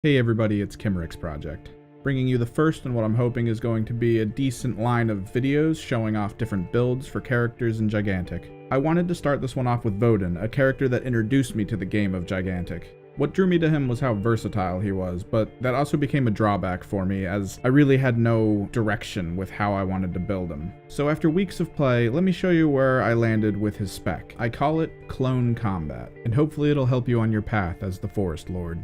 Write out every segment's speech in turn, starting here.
Hey everybody, it's Kimrick's Project, bringing you the first in what I'm hoping is going to be a decent line of videos showing off different builds for characters in Gigantic. I wanted to start this one off with Voden, a character that introduced me to the game of Gigantic. What drew me to him was how versatile he was, but that also became a drawback for me as I really had no direction with how I wanted to build him. So after weeks of play, let me show you where I landed with his spec. I call it Clone Combat, and hopefully it'll help you on your path as the Forest Lord.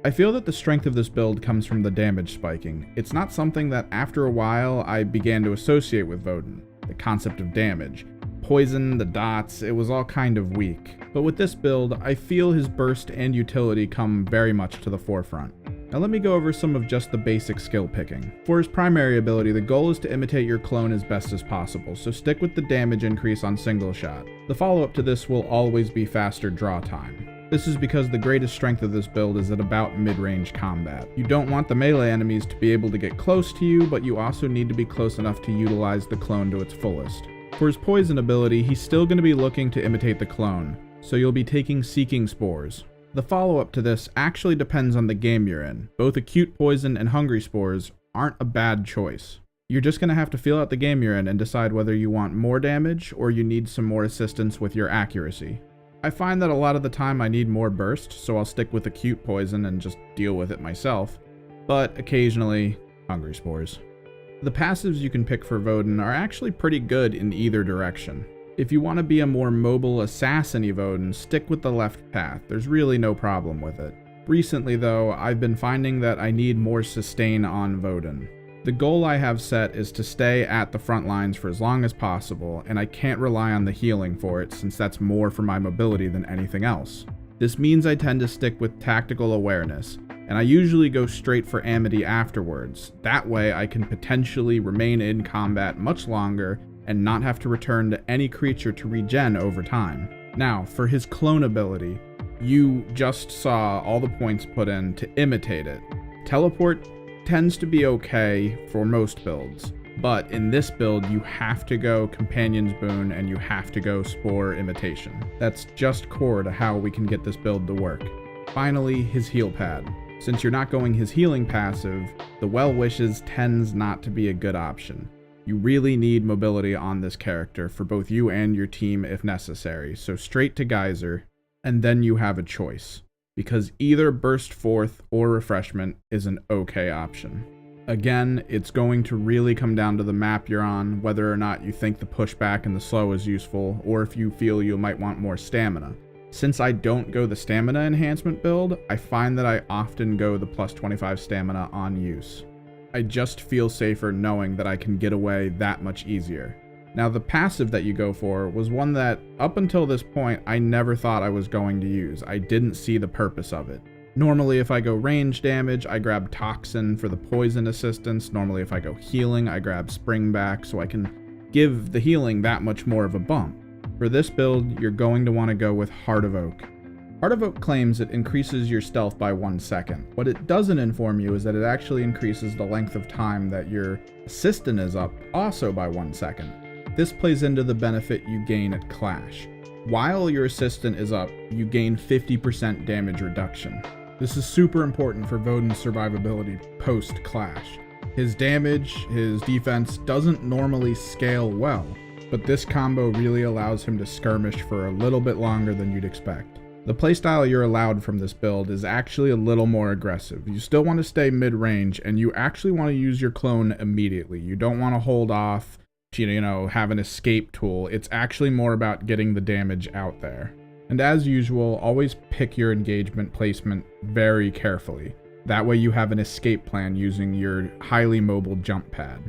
I feel that the strength of this build comes from the damage spiking. It's not something that after a while I began to associate with Voden. The concept of damage. Poison, the dots, it was all kind of weak. But with this build, I feel his burst and utility come very much to the forefront. Now let me go over some of just the basic skill picking. For his primary ability, the goal is to imitate your clone as best as possible, so stick with the damage increase on single shot. The follow-up to this will always be faster draw time. This is because the greatest strength of this build is at about mid-range combat. You don't want the melee enemies to be able to get close to you, but you also need to be close enough to utilize the clone to its fullest. For his poison ability, he's still going to be looking to imitate the clone, so you'll be taking Seeking Spores. The follow-up to this actually depends on the game you're in. Both Acute Poison and Hungry Spores aren't a bad choice. You're just going to have to feel out the game you're in and decide whether you want more damage or you need some more assistance with your accuracy. I find that a lot of the time I need more burst, so I'll stick with Acute Poison and just deal with it myself, but occasionally, Hungry Spores. The passives you can pick for Voden are actually pretty good in either direction. If you want to be a more mobile assassin-y Voden, stick with the left path, there's really no problem with it. Recently though, I've been finding that I need more sustain on Voden. The goal I have set is to stay at the front lines for as long as possible, and I can't rely on the healing for it since that's more for my mobility than anything else. This means I tend to stick with tactical awareness, and I usually go straight for Amity afterwards. That way I can potentially remain in combat much longer and not have to return to any creature to regen over time. Now, for his clone ability, you just saw all the points put in to imitate it. Teleport tends to be okay for most builds, but in this build you have to go Companion's Boon and you have to go Spore Imitation. That's just core to how we can get this build to work. Finally, his heal pad. Since you're not going his healing passive, the Well Wishes tends not to be a good option. You really need mobility on this character for both you and your team if necessary, so straight to Geyser, and then you have a choice, because either Burst Forth or Refreshment is an okay option. Again, it's going to really come down to the map you're on, whether or not you think the pushback and the slow is useful, or if you feel you might want more stamina. Since I don't go the stamina enhancement build, I find that I often go the plus 25 stamina on use. I just feel safer knowing that I can get away that much easier. Now the passive that you go for was one that, up until this point, I never thought I was going to use. I didn't see the purpose of it. Normally if I go range damage, I grab Toxin for the poison assistance. Normally if I go healing, I grab Spring back so I can give the healing that much more of a bump. For this build, you're going to want to go with Heart of Oak. Heart of Oak claims it increases your stealth by 1 second. What it doesn't inform you is that it actually increases the length of time that your assistant is up also by 1 second. This plays into the benefit you gain at Clash. While your assistant is up, you gain 50% damage reduction. This is super important for Voden's survivability post-Clash. His damage, his defense doesn't normally scale well, but this combo really allows him to skirmish for a little bit longer than you'd expect. The playstyle you're allowed from this build is actually a little more aggressive. You still want to stay mid-range, and you actually want to use your clone immediately. You don't want to hold off, have an escape tool. It's actually more about getting the damage out there. And as usual, always pick your engagement placement very carefully. That way you have an escape plan using your highly mobile jump pad.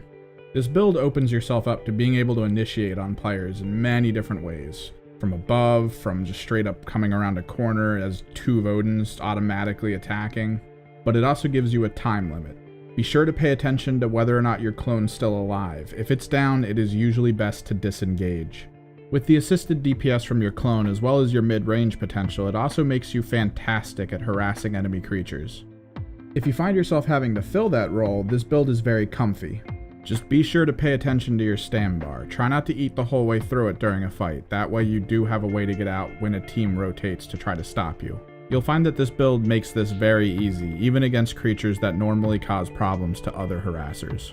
This build opens yourself up to being able to initiate on players in many different ways. From above, from just straight up coming around a corner as 2 Vodens automatically attacking, but it also gives you a time limit. Be sure to pay attention to whether or not your clone's still alive. If it's down, it is usually best to disengage. With the assisted DPS from your clone as well as your mid-range potential, it also makes you fantastic at harassing enemy creatures. If you find yourself having to fill that role, this build is very comfy. Just be sure to pay attention to your stam bar. Try not to eat the whole way through it during a fight. That way you do have a way to get out when a team rotates to try to stop you. You'll find that this build makes this very easy, even against creatures that normally cause problems to other harassers.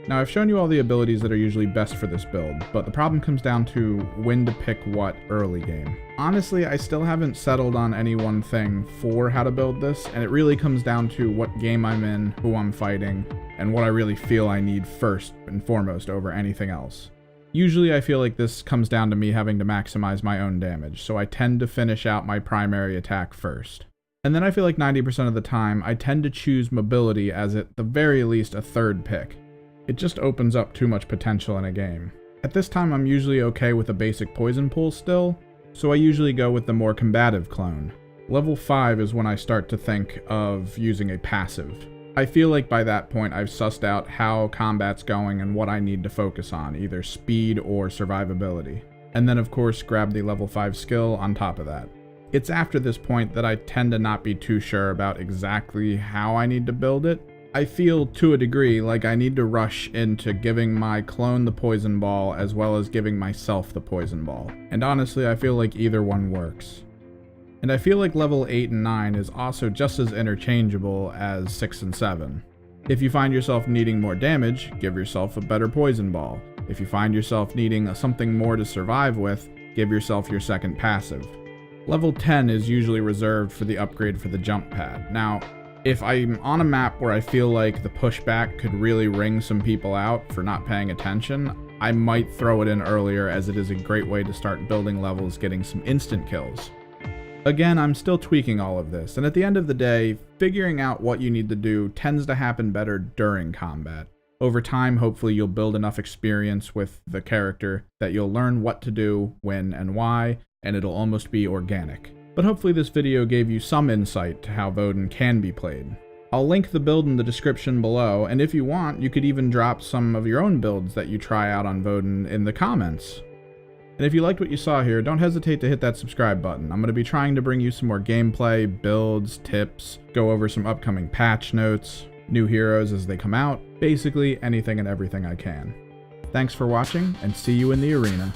Now, I've shown you all the abilities that are usually best for this build, but the problem comes down to when to pick what early game. Honestly, I still haven't settled on any one thing for how to build this, and it really comes down to what game I'm in, who I'm fighting, and what I really feel I need first and foremost over anything else. Usually I feel like this comes down to me having to maximize my own damage, so I tend to finish out my primary attack first. And then I feel like 90% of the time, I tend to choose mobility as at the very least a third pick. It just opens up too much potential in a game. At this time, I'm usually okay with a basic poison pool still, so I usually go with the more combative clone. Level 5 is when I start to think of using a passive. I feel like by that point I've sussed out how combat's going and what I need to focus on, either speed or survivability. And then of course grab the level 5 skill on top of that. It's after this point that I tend to not be too sure about exactly how I need to build it. I feel, to a degree, like I need to rush into giving my clone the poison ball as well as giving myself the poison ball. And honestly, I feel like either one works. And I feel like level 8 and 9 is also just as interchangeable as 6 and 7. If you find yourself needing more damage, give yourself a better poison ball. If you find yourself needing something more to survive with, give yourself your second passive. Level 10 is usually reserved for the upgrade for the jump pad. Now, if I'm on a map where I feel like the pushback could really ring some people out for not paying attention, I might throw it in earlier as it is a great way to start building levels getting some instant kills. Again, I'm still tweaking all of this, and at the end of the day, figuring out what you need to do tends to happen better during combat. Over time, hopefully you'll build enough experience with the character that you'll learn what to do, when, and why, and it'll almost be organic. But hopefully this video gave you some insight to how Voden can be played. I'll link the build in the description below, and if you want, you could even drop some of your own builds that you try out on Voden in the comments. And if you liked what you saw here, don't hesitate to hit that subscribe button. I'm going to be trying to bring you some more gameplay, builds, tips, go over some upcoming patch notes, new heroes as they come out, basically anything and everything I can. Thanks for watching, and see you in the arena.